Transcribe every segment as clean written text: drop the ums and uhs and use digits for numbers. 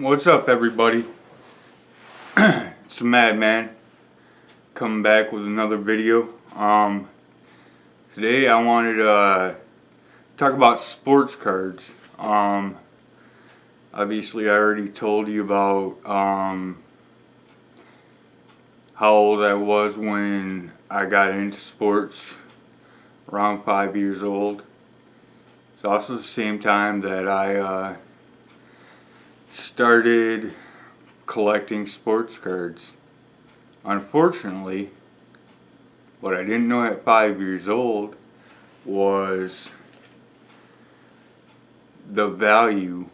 What's up, everybody? It's the Madman coming back with another video. Today I wanted to talk about sports cards. Obviously I already told you about how old I was when I got into sports, around 5 years old. It's also the same time that I started collecting sports cards. Unfortunately, what I didn't know at 5 years old was the value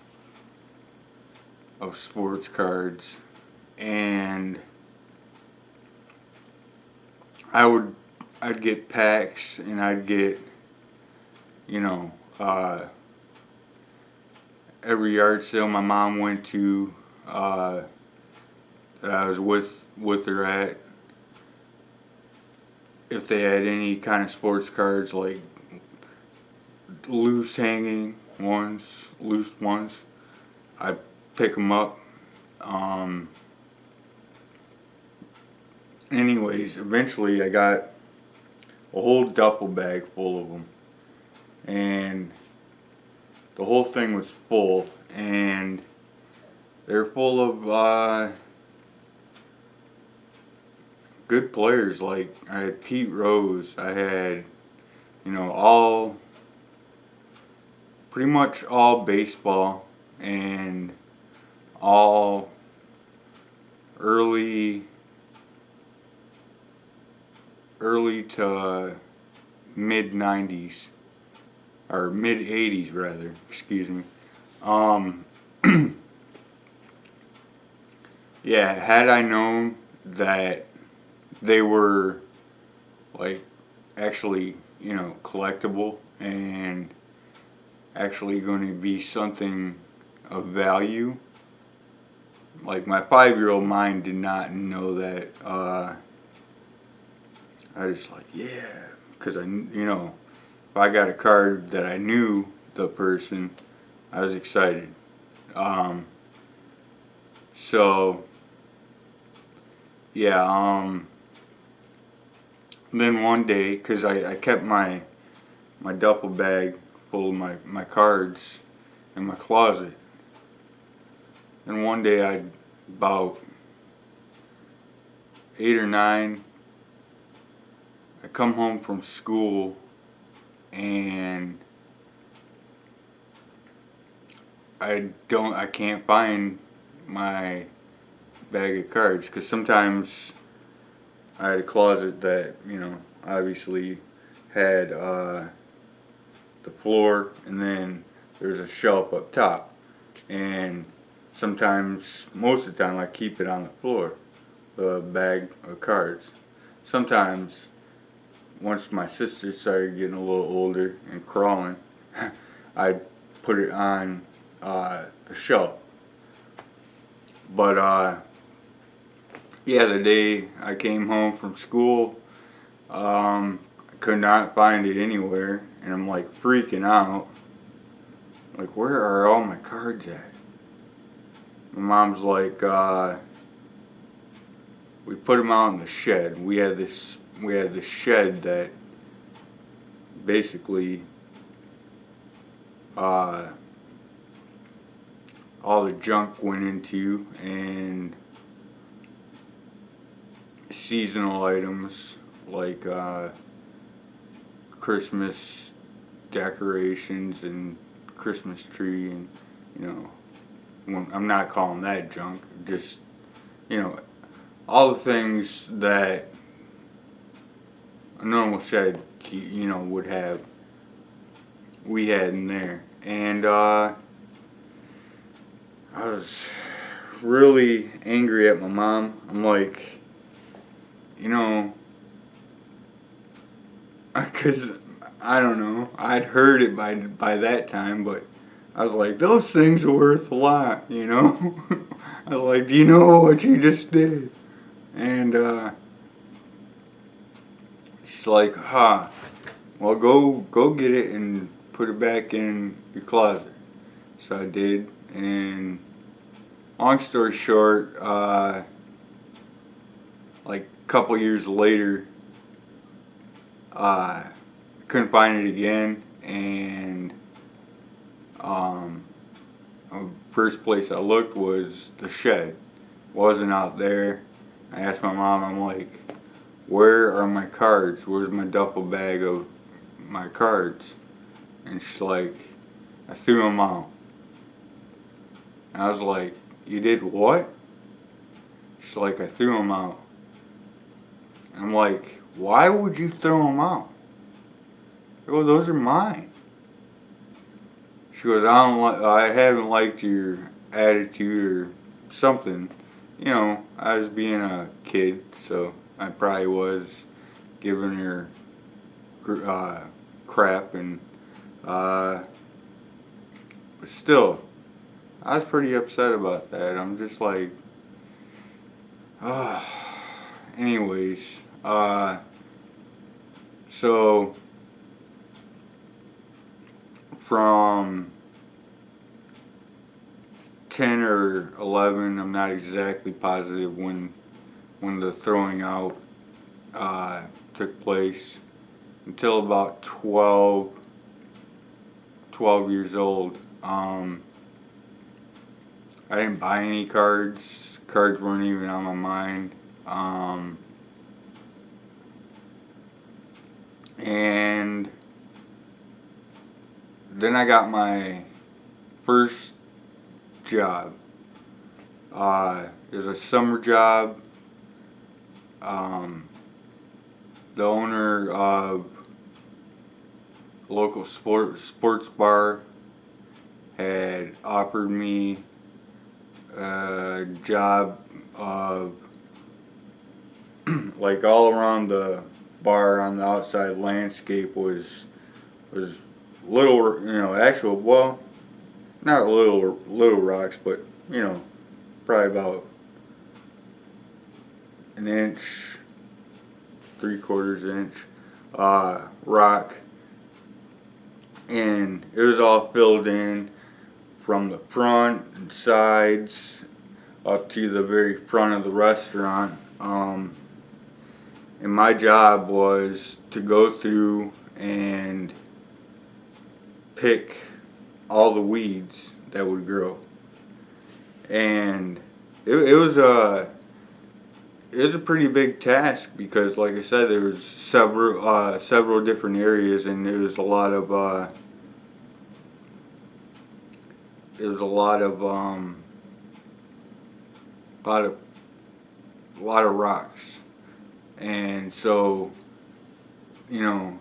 of sports cards, and I'd get packs, and I'd get, every yard sale my mom went to, that I was with her at, if they had any kind of sports cards, like loose hanging ones, loose ones, I'd pick them up. Anyways, eventually I got a whole duffel bag full of them, and the whole thing was full, and they're full of good players. Like, I had Pete Rose, I had, pretty much all baseball, and all early to mid 90s, or mid 80s rather, excuse me. Yeah, had I known that they were like actually, collectible and actually going to be something of value, like my 5-year-old mind did not know that. I was like, yeah, because if I got a card that I knew the person, I was excited. So yeah, then one day, because I kept my duffel bag full of my cards in my closet, and one day about 8 or 9, I come home from school, and I can't find my bag of cards, because sometimes I had a closet that, obviously had the floor, and then there's a shelf up top, and sometimes, most of the time, I keep it on the floor, the bag of cards. Sometimes, once my sister started getting a little older and crawling, I'd put it on the shelf. But yeah, the day I came home from school, I could not find it anywhere, and I'm like freaking out, like, where are all my cards at? My mom's like, we put them out in the shed. We had this shed that basically all the junk went into, and seasonal items like Christmas decorations and Christmas tree, and I'm not calling that junk, just all the things that a normal shed would have, we had in there. And I was really angry at my mom. I'm like, because I don't know, I'd heard it by that time, but I was like, those things are worth a lot, I was like, do you know what you just did? And she's like, well, go get it and put it back in your closet. So I did, and long story short, like a couple years later, couldn't find it again, and the first place I looked was the shed. Wasn't out there. I asked my mom, I'm like, where are my cards? Where's my duffel bag of my cards? And she's like, I threw them out. And I was like, you did what? She's like, I threw them out. And I'm like, why would you throw them out? I go, those are mine. She goes, I haven't liked your attitude or something. You know, I was being a kid, so I probably was giving her crap, and but still, I was pretty upset about that. I'm just like, anyways, so from 10 or 11, I'm not exactly positive when the throwing out took place, until about 12 years old. I didn't buy any cards. Cards weren't even on my mind. And then I got my first job. It was a summer job. The owner of a local sports bar had offered me a job of like all around the bar on the outside landscape was little, you know, actual, well, not little rocks, but you know, probably about an inch, 3/4 inch rock, and it was all filled in from the front and sides up to the very front of the restaurant. And my job was to go through and pick all the weeds that would grow. And it was a pretty big task, because like I said, there was several different areas, and there was a lot of rocks. And so, you know,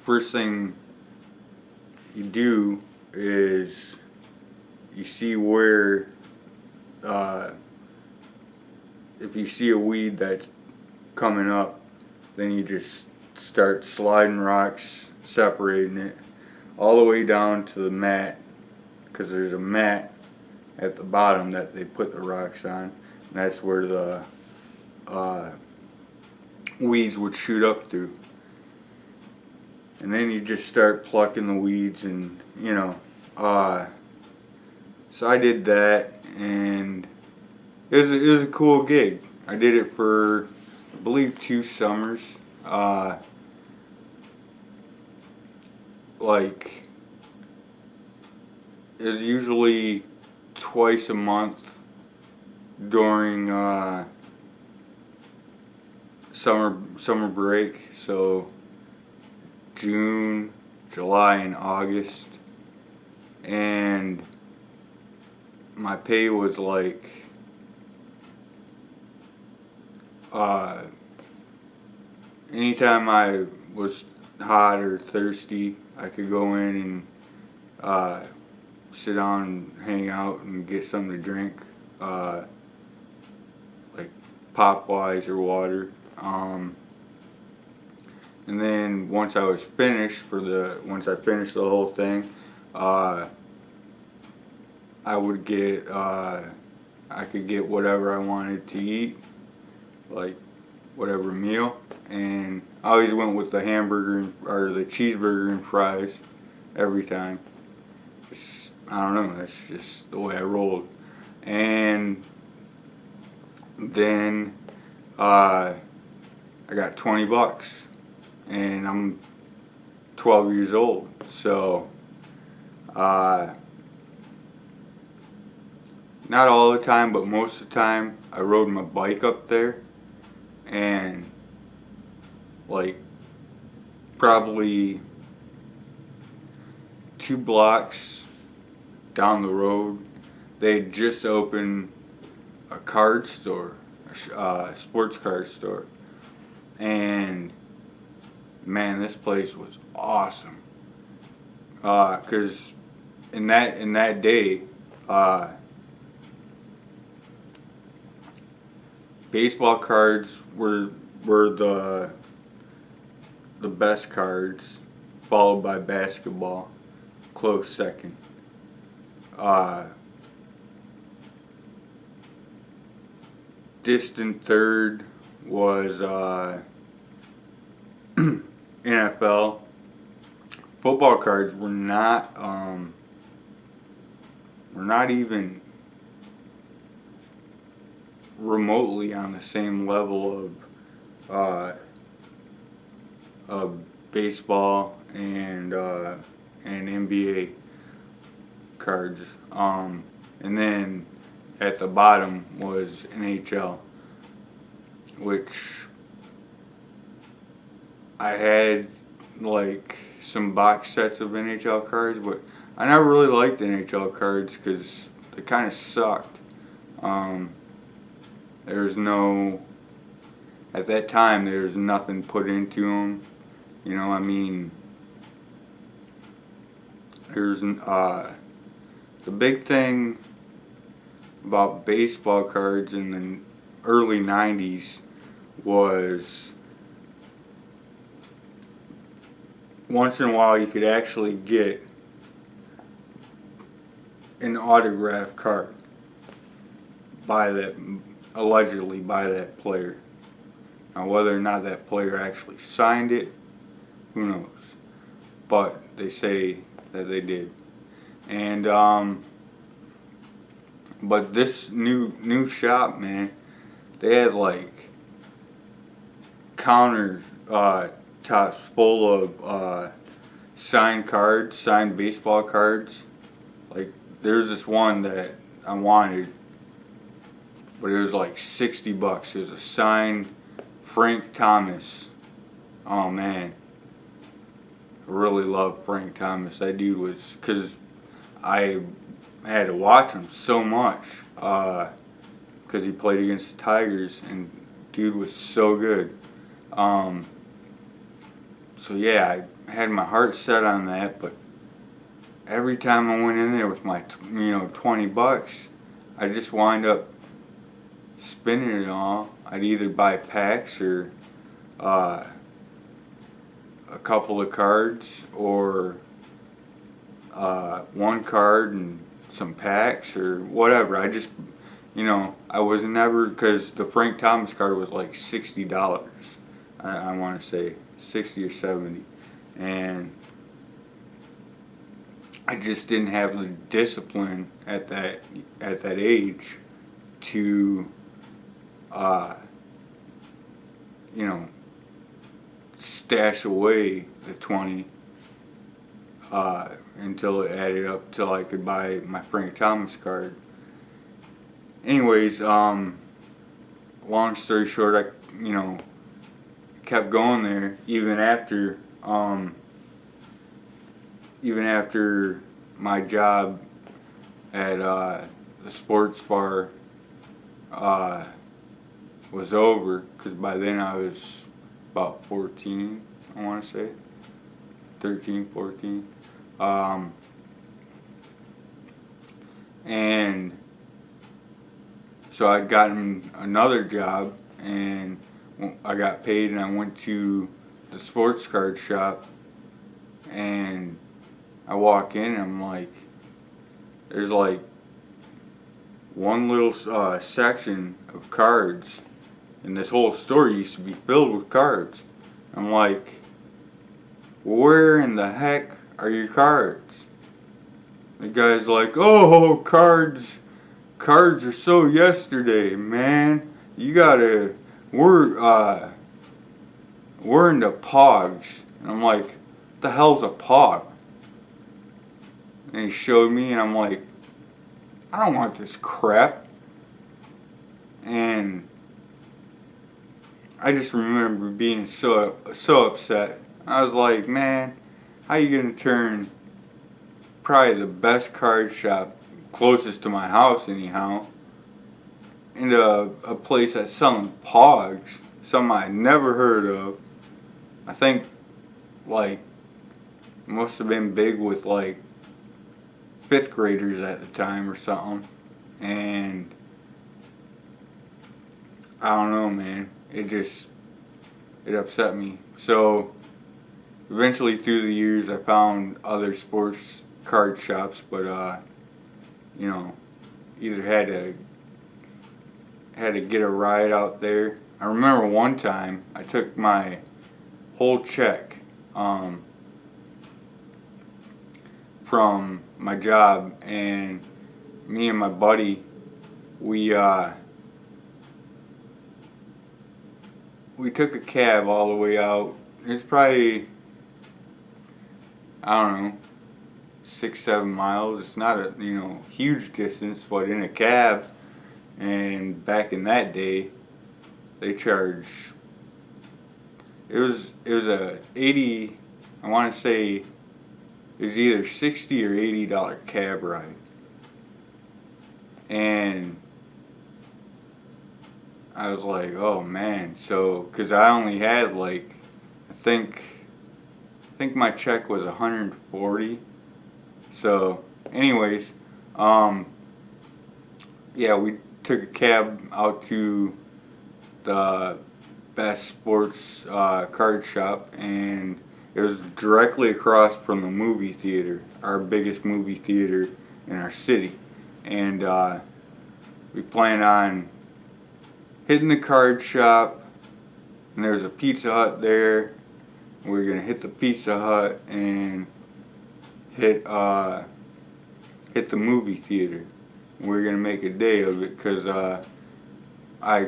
first thing you do is you see where, if you see a weed that's coming up, then you just start sliding rocks, separating it all the way down to the mat, because there's a mat at the bottom that they put the rocks on, and that's where the weeds would shoot up through. And then you just start plucking the weeds, and you know, so I did that, and it was a cool gig. I did it for, I believe, 2 summers. Like, it was usually twice a month during summer break, so June, July, and August. And my pay was like anytime I was hot or thirsty, I could go in and sit down and hang out and get something to drink, like Popeyes or water. And then once I finished the whole thing, I would get I could get whatever I wanted to eat, like whatever meal, and I always went with the hamburger or the cheeseburger and fries every time. I don't know, that's just the way I rolled. and then I got 20 bucks, and I'm 12 years old. So not all the time, but most of the time I rode my bike up there, and like probably 2 blocks down the road, they had just opened a card store, a sports card store, and man, this place was awesome. Cause in that day, baseball cards were the best cards, followed by basketball, close second. Distant third was NFL. Football cards were not even remotely on the same level of baseball and NBA cards. And then at the bottom was NHL, which I had like some box sets of NHL cards, but I never really liked NHL cards because they kind of sucked. There's no, at that time there's nothing put into them. You know, I mean, there's the big thing about baseball cards in the early 90s was once in a while you could actually get an autographed card allegedly by that player. Now whether or not that player actually signed it, who knows? But they say that they did. And but this new shop, man, they had like counters tops full of signed cards, signed baseball cards. Like there's this one that I wanted, but it was like 60 bucks. It was a signed Frank Thomas. Oh man, I really love Frank Thomas. That dude was, because I had to watch him so much because he played against the Tigers, and dude was so good. So yeah, I had my heart set on that, but every time I went in there with my 20 bucks, I just wind up spending it all. I'd either buy packs or a couple of cards, or one card and some packs or whatever. I just, I was never, because the Frank Thomas card was like $60. I want to say 60 or 70, and I just didn't have the discipline at that age to stash away the 20 until it added up till I could buy my Frank Thomas card. Anyways, long story short, I kept going there even after my job at the sports bar was over, because by then I was about 14, I want to say 13, 14, and so I'd gotten another job, and I got paid, and I went to the sports card shop, and I walk in and I'm like, there's like one little section of cards, and this whole store used to be filled with cards. I'm like, where in the heck are your cards? The guy's like, oh, cards cards are so yesterday, man. You gotta, we're into pogs. And I'm like, what the hell's a pog? And he showed me, and I'm like, I don't want this crap. And I just remember being so upset. I was like, man, how you gonna turn probably the best card shop closest to my house anyhow into a place that's selling pogs, something I never heard of. I think like it must have been big with like 5th graders at the time or something. And I don't know, man. It upset me. So eventually through the years I found other sports card shops, but you know, either had to get a ride out there. I remember one time I took my whole check from my job, and me and my buddy, we took a cab all the way out. It's probably, I don't know, 6-7 miles. It's not a huge distance, but in a cab. And back in that day, they charge. It was a 80. I want to say it was either $60 or $80 cab ride. And I was like, oh man. So, cause I only had like, I think my check was 140. So, anyways, yeah, we took a cab out to the best sports card shop, and it was directly across from the movie theater, our biggest movie theater in our city. And we planned on hitting the card shop, and there's a Pizza Hut there. We were gonna hit the Pizza Hut and hit the movie theater. We were gonna make a day of it, because I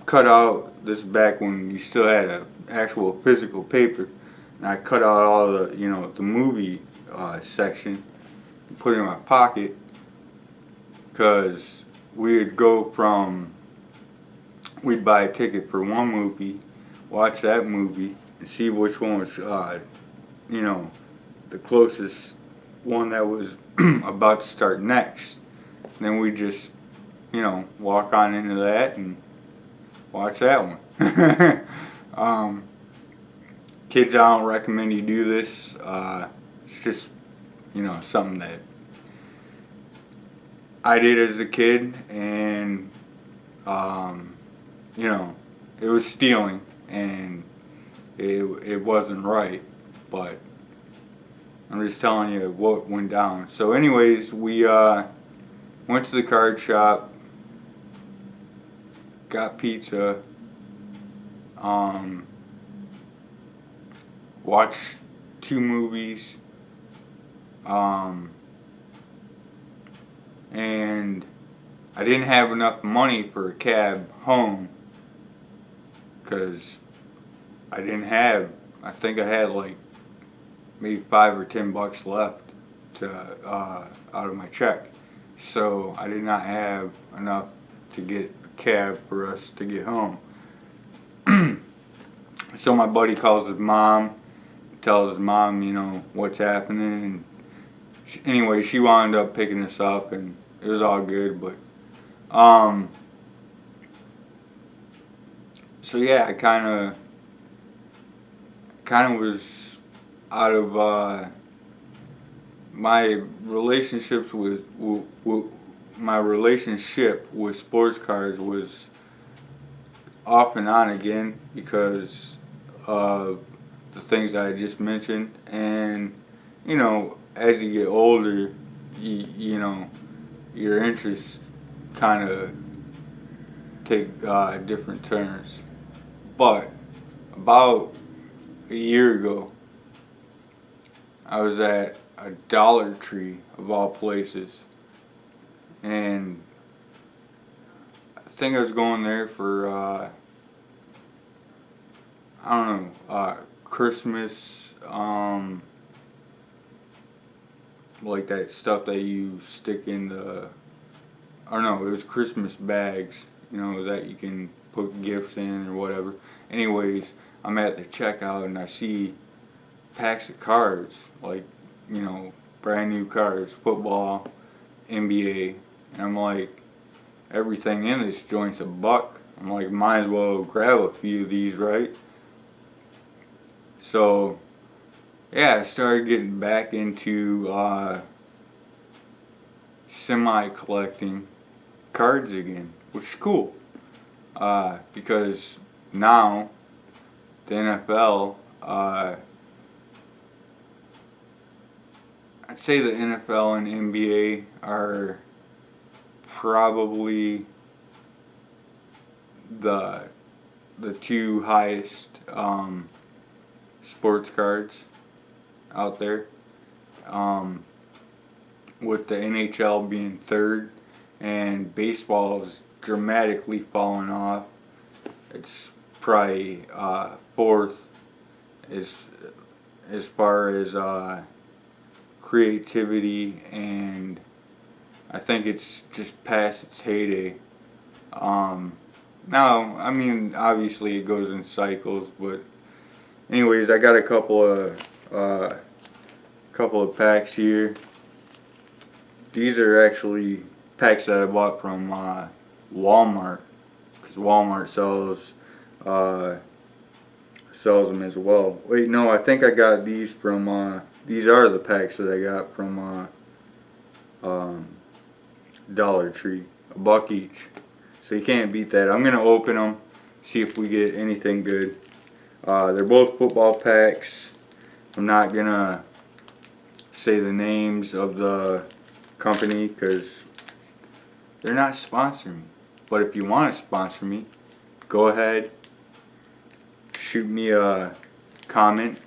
cut out this back when you still had a actual physical paper, and I cut out all the the movie section and put it in my pocket, because we'd buy a ticket for one movie, watch that movie, and see which one was the closest one that was about to start next. And then we just walk on into that and watch that one. Kids, I don't recommend you do this. It's just something that I did as a kid, and it was stealing, and it wasn't right, but I'm just telling you what went down. So anyways, we went to the card shop, got pizza, watched 2 movies, and I didn't have enough money for a cab home, because I think I had like maybe $5 or $10 left out of my check. So I did not have enough to get a cab for us to get home. So my buddy calls his mom, tells his mom, what's happening. And anyway, she wound up picking us up, and it was all good. But so yeah, I kind of was out of my relationships with my relationship with sports cards was off and on again, because of the things that I just mentioned. And as you get older, your interests kind of take different turns. But about a year ago, I was at a Dollar Tree, of all places, and I think I was going there for I don't know, Christmas, like that stuff that you stick in the, I don't know, it was Christmas bags, you know, that you can put gifts in or whatever. Anyways, I'm at the checkout and I see packs of cards, like, you know, brand new cards, football, NBA, and I'm like, everything in this joint's $1. I'm like, might as well grab a few of these, right? So, yeah, I started getting back into semi-collecting cards again, which is cool. Because now, the NFL, I'd say the NFL and NBA are probably the two highest sports cards out there, with the NHL being third, and baseball's dramatically fallen off. It's probably fourth as far as creativity, and I think it's just past its heyday. Now, I mean, obviously it goes in cycles, but anyways, I got a couple of packs here. These are actually packs that I bought from Walmart, because Walmart sells them as well. Wait, no, I think I got these from these are the packs that I got from Dollar Tree, $1 each. So you can't beat that. I'm gonna open them, see if we get anything good. They're both football packs. I'm not gonna say the names of the company because they're not sponsoring me. But if you want to sponsor me, go ahead, shoot me a comment,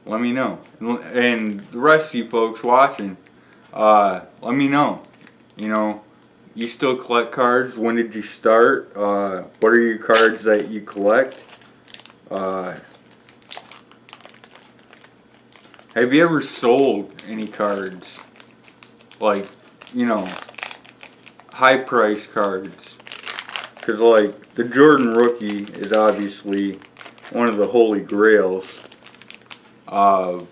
let me know. And the rest of you folks watching, let me know. You know, you still collect cards? When did you start? What are your cards that you collect? Have you ever sold any cards? Like, you know, high price cards? Because like the Jordan rookie is obviously one of the holy grails of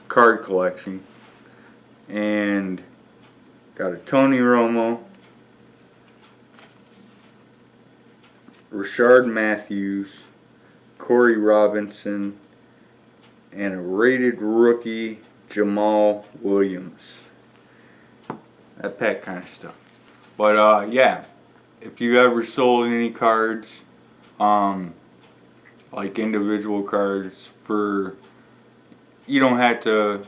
card collection. And got a Tony Romo, Rashard Matthews, Corey Robinson, and a rated rookie, Jamal Williams. That pack kind of stuff. But yeah, if you ever sold any cards, like individual cards, for, you don't have to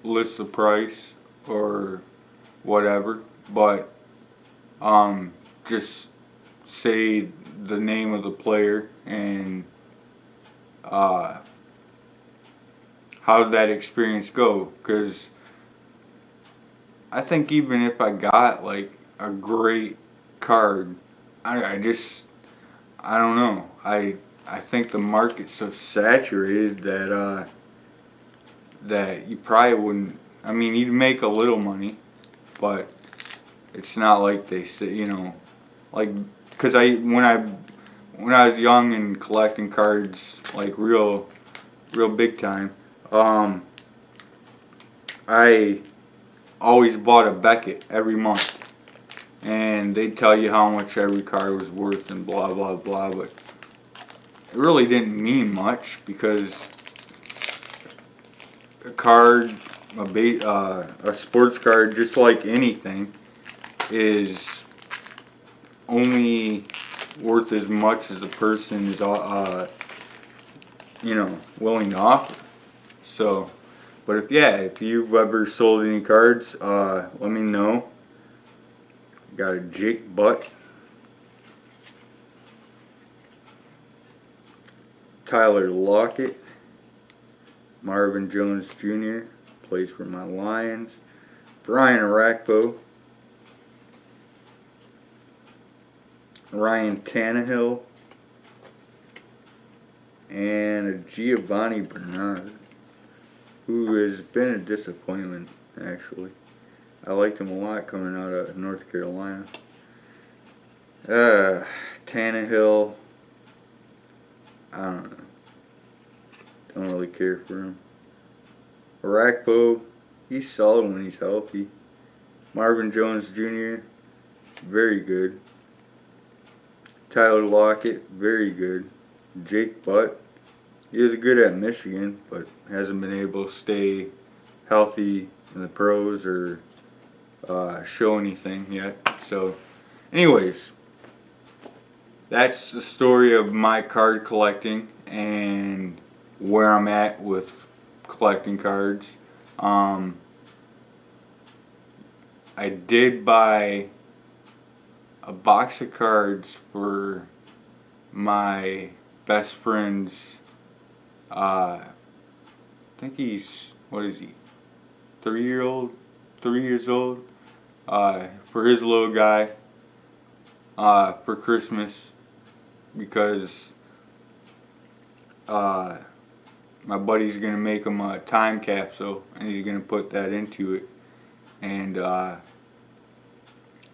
list the price or whatever, but just say the name of the player and how did that experience go? Because I think even if I got like a great card, I don't know. I think the market's so saturated that that you probably wouldn't. I mean, you'd make a little money, but it's not like they say, you know, like, because when I was young and collecting cards like real big time, I always bought a Beckett every month, and they'd tell you how much every card was worth and blah blah blah, but it really didn't mean much, because a card, a sports card, just like anything, is only worth as much as the person is you know, willing to offer. So, but if you've ever sold any cards, let me know. Got a Jake Butt, Tyler Lockett, Marvin Jones Jr. plays for my Lions, Brian Arakpo, Ryan Tannehill, and a Giovanni Bernard, who has been a disappointment, actually. I liked him a lot coming out of North Carolina. Tannehill, I don't know. Don't really care for him. Arakpo, he's solid when he's healthy. Marvin Jones Jr., very good. Tyler Lockett, very good. Jake Butt, he was good at Michigan, but hasn't been able to stay healthy in the pros or show anything yet. So, anyways, that's the story of my card collecting and where I'm at with collecting cards. I did buy a box of cards for my best friend's, I think he's, what is he, 3 years old, for his little guy, for Christmas, because my buddy's gonna make him a time capsule and he's gonna put that into it. And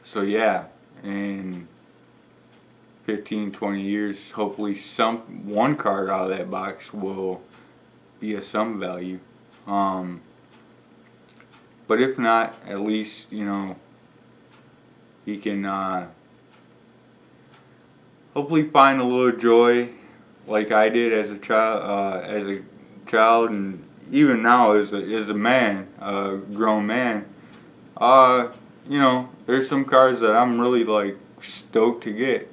so yeah, in 15-20 years, hopefully one card out of that box will be of some value. But if not, at least, you know, he can hopefully find a little joy like I did as a child, and even now as a man, a grown man. You know, there's some cards that I'm really like stoked to get,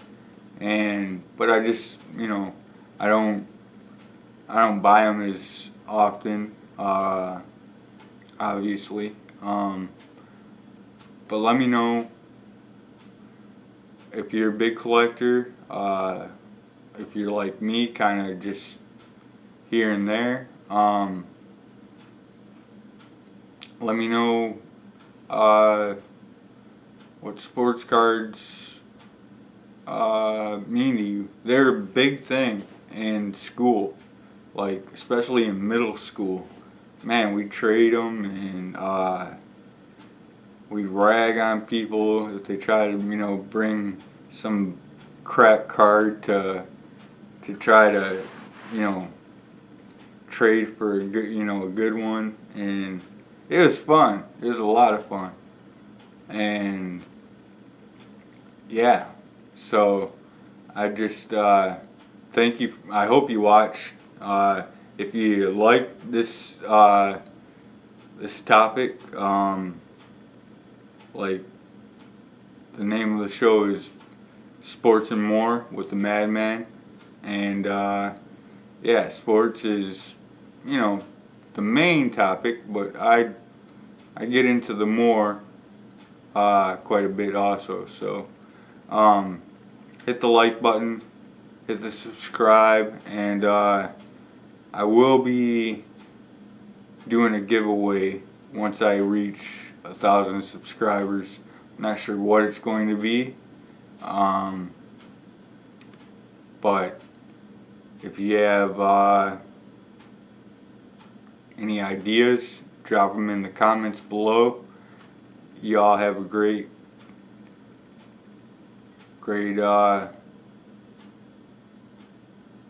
but I just, you know, I don't buy them as often, obviously. But let me know if you're a big collector, if you're like me, kind of just here and there. Let me know what sports cards mean to you. They're a big thing in school, like especially in middle school. Man, we trade them and we rag on people if they try to, you know, bring some crap card to try to, you know, trade for a good, you know, a good one. And it was fun. It was a lot of fun. And yeah, so I just thank you. I hope you watched. If you like this this topic, like the name of the show is Sports and More with the Madman, and yeah, sports is, you know, the main topic, but I get into the more quite a bit also. So hit the like button, hit the subscribe, and I will be doing a giveaway once I reach 1,000 subscribers. I'm not sure what it's going to be, but if you have any ideas, drop them in the comments below. Y'all have a great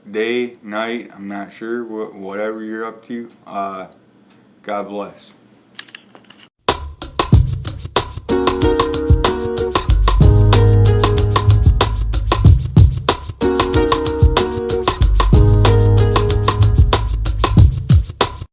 day, night, I'm not sure, whatever you're up to. God bless.